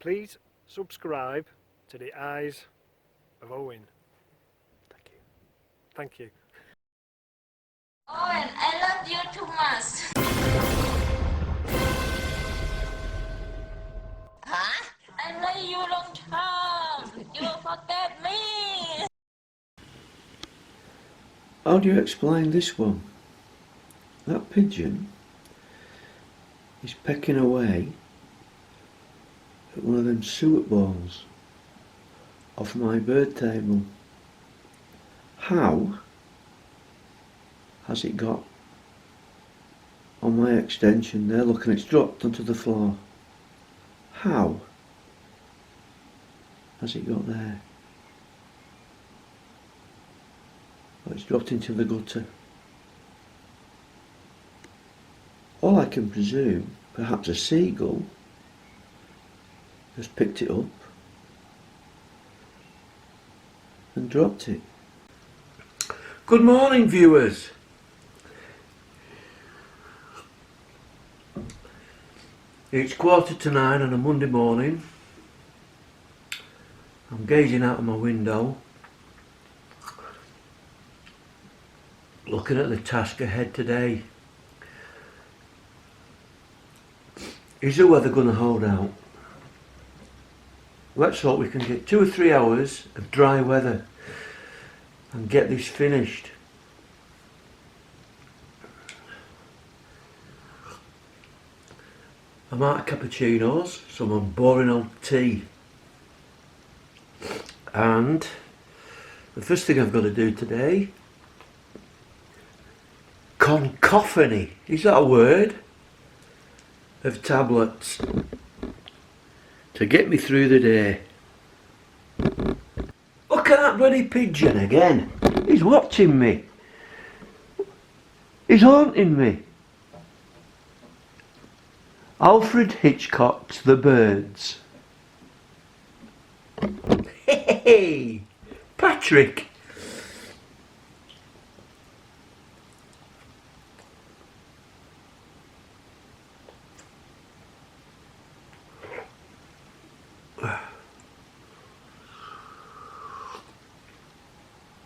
Please subscribe to the Eyes of Owen. Thank you. Thank you. Owen, I love you too much. Huh? I love you long time. You forget me. How do you explain this one? That pigeon is pecking away at one of them suet balls off my bird table. How has it got on my extension there? Look, and it's dropped onto the floor. How has it got there? Well, it's dropped into the gutter. All I can presume, perhaps a seagull has picked it up and dropped it. Good morning, viewers. It's 9:15 on a Monday morning. I'm gazing out of my window, looking at the task ahead today. Is the weather going to hold out? Let's hope we can get 2 or 3 hours of dry weather and get this finished. I'm out of cappuccinos, so I'm boring on tea. And the first thing I've got to do today, concophony, is that a word? Of tablets to get me through the day. Look at that bloody pigeon again. He's watching me. He's haunting me. Alfred Hitchcock's The Birds. Hey, Patrick.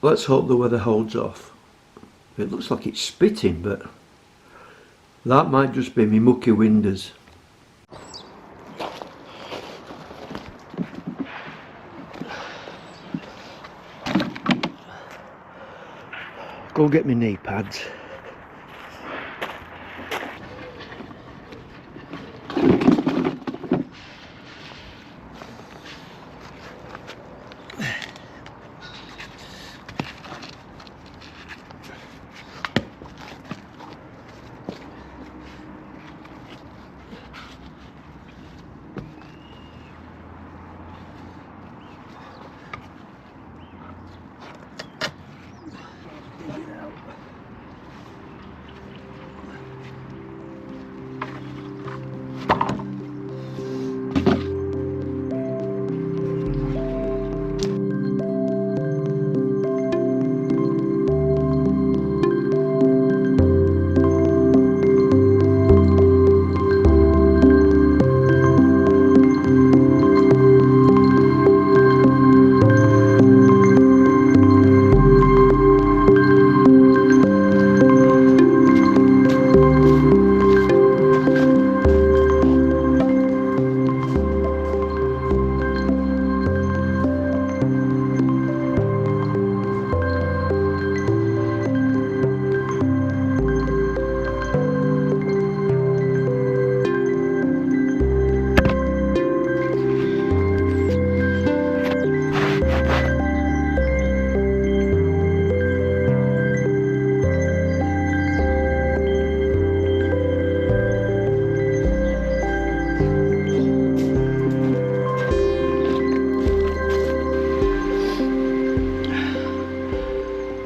Let's hope the weather holds off. It looks like it's spitting, but that might just be me mucky windows. Go get me knee pads.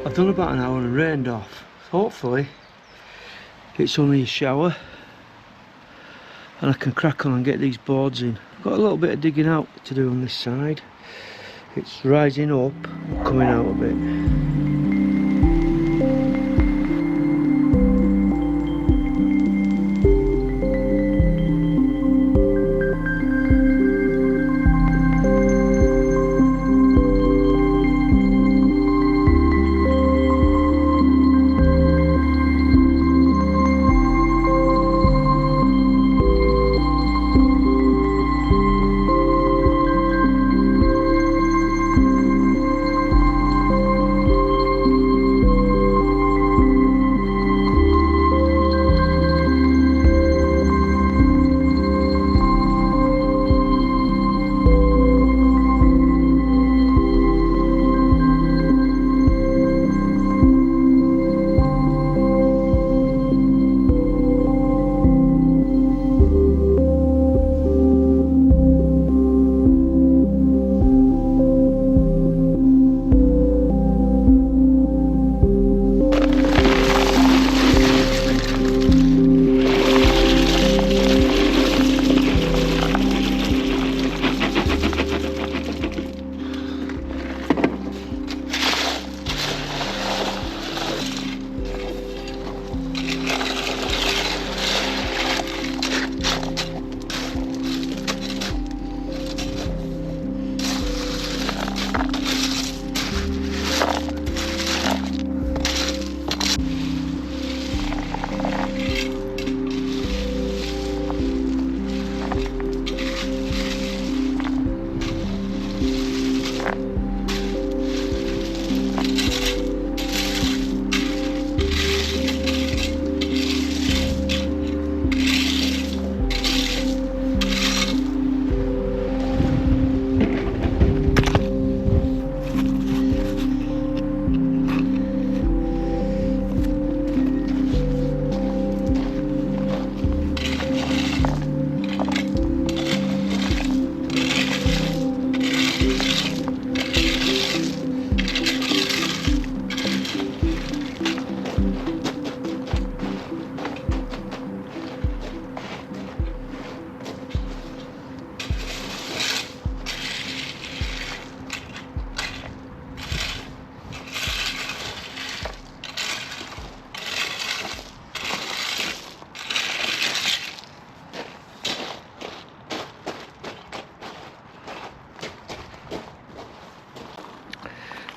I've done about an hour and rained off. Hopefully it's only a shower and I can crack on and get these boards in. I've got a little bit of digging out to do on this side. It's rising up, coming out a bit.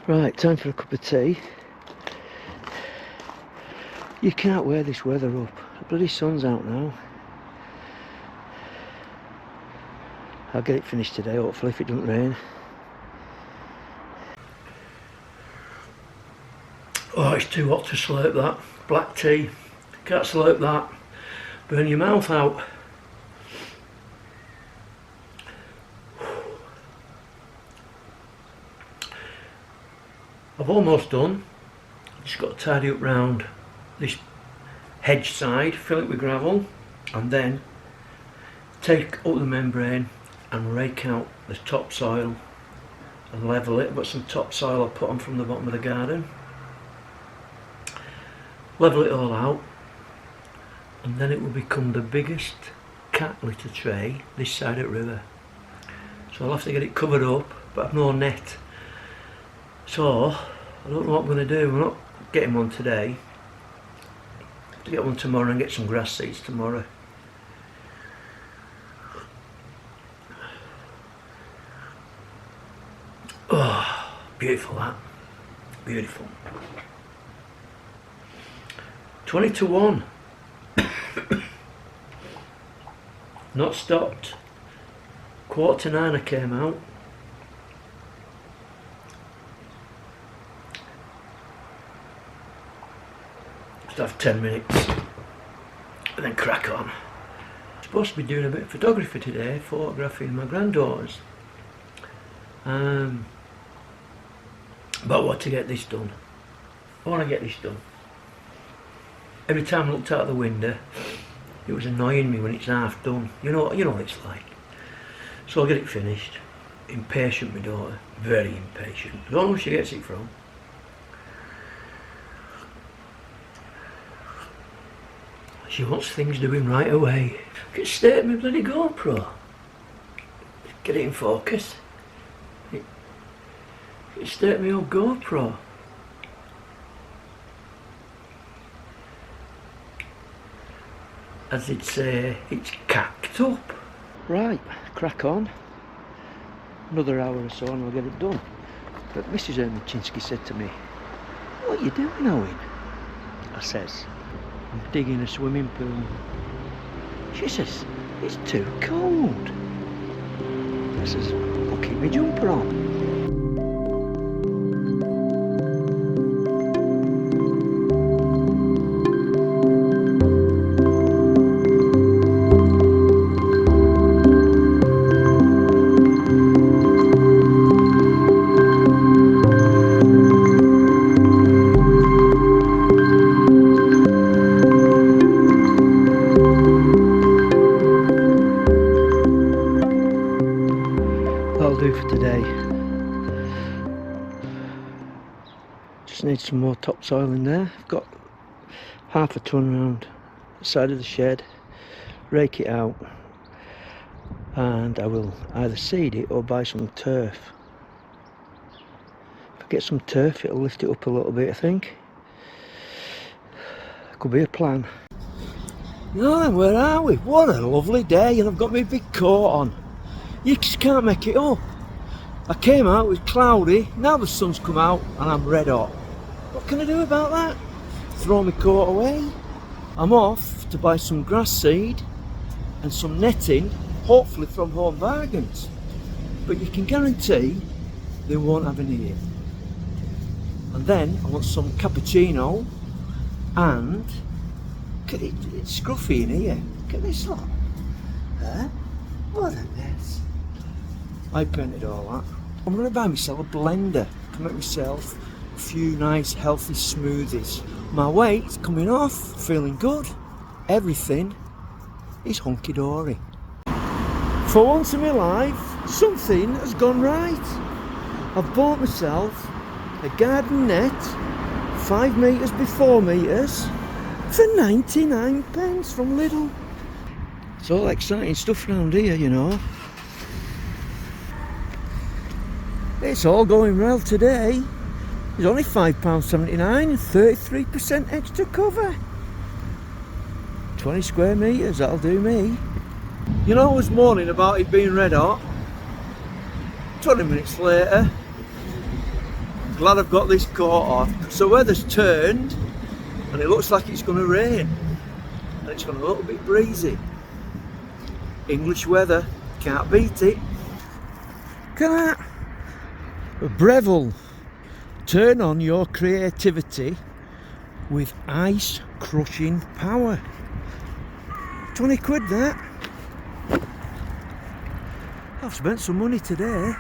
Right, time for a cup of tea. You can't wear this weather up. The bloody sun's out now. I'll get it finished today, hopefully, if it doesn't rain. Oh, it's too hot to slurp that. Black tea. Can't slurp that. Burn your mouth out. I've almost done. Just got to tidy up round this hedge side, fill it with gravel, and then take up the membrane and rake out the topsoil and level it. I've got some topsoil I put on from the bottom of the garden. Level it all out, and then it will become the biggest cat litter tray this side of the river. So I'll have to get it covered up, but I've no net. So I don't know what I'm going to do. We're not getting one today. I have to get one tomorrow and get some grass seeds tomorrow. Oh, beautiful that. Beautiful. 20 to 1. Not stopped. 8:45 I came out. Just have 10 minutes and then crack on. I'm supposed to be doing a bit of photography today, photographing my granddaughters. But I want to get this done. I want to get this done. Every time I looked out the window, it was annoying me when it's half done. You know what it's like. So I'll get it finished. Impatient, my daughter. Very impatient. I don't know where she gets it from. She wants things doing right away. Get straight at my bloody GoPro. Get it in focus. Get straight at my old GoPro. As they'd say, it's cacked up. Right, crack on. Another hour or so and we'll get it done. But Mrs Machinsky said to me, "What are you doing, Owen?" I says, "I'm digging a swimming pool." She says, "It's too cold." I says, "I'll keep my jumper on." That'll do for today. Just need some more topsoil in there. I've got half a ton around the side of the shed. Rake it out and I will either seed it or buy some turf. If I get some turf, it'll lift it up a little bit, I think. Could be a plan. Now then, where are we? What a lovely day, and I've got my big coat on. You just can't make it up. I came out, it was cloudy, now the sun's come out and I'm red hot. What can I do about that? Throw my coat away? I'm off to buy some grass seed and some netting, hopefully from Home Bargains. But you can guarantee they won't have any here. And then I want some cappuccino and it's scruffy in here. Look at this lot. Huh? What a mess. I painted all that. I'm going to buy myself a blender to make myself a few nice healthy smoothies. My weight's coming off, feeling good. Everything is hunky-dory. For once in my life, something has gone right. I've bought myself a garden net, 5 metres by 4 metres, for 99p from Lidl. It's all exciting stuff around here, you know. It's all going well today. It's only £5.79 and 33% extra cover. 20 square metres, that'll do me. You know, I was moaning about it being red hot. 20 minutes later, glad I've got this coat on. So weather's turned and it looks like it's going to rain. And it's gone a little bit breezy. English weather, can't beat it. Look at that. A Breville. Turn on your creativity with ice crushing power. 20 quid that. I've spent some money today.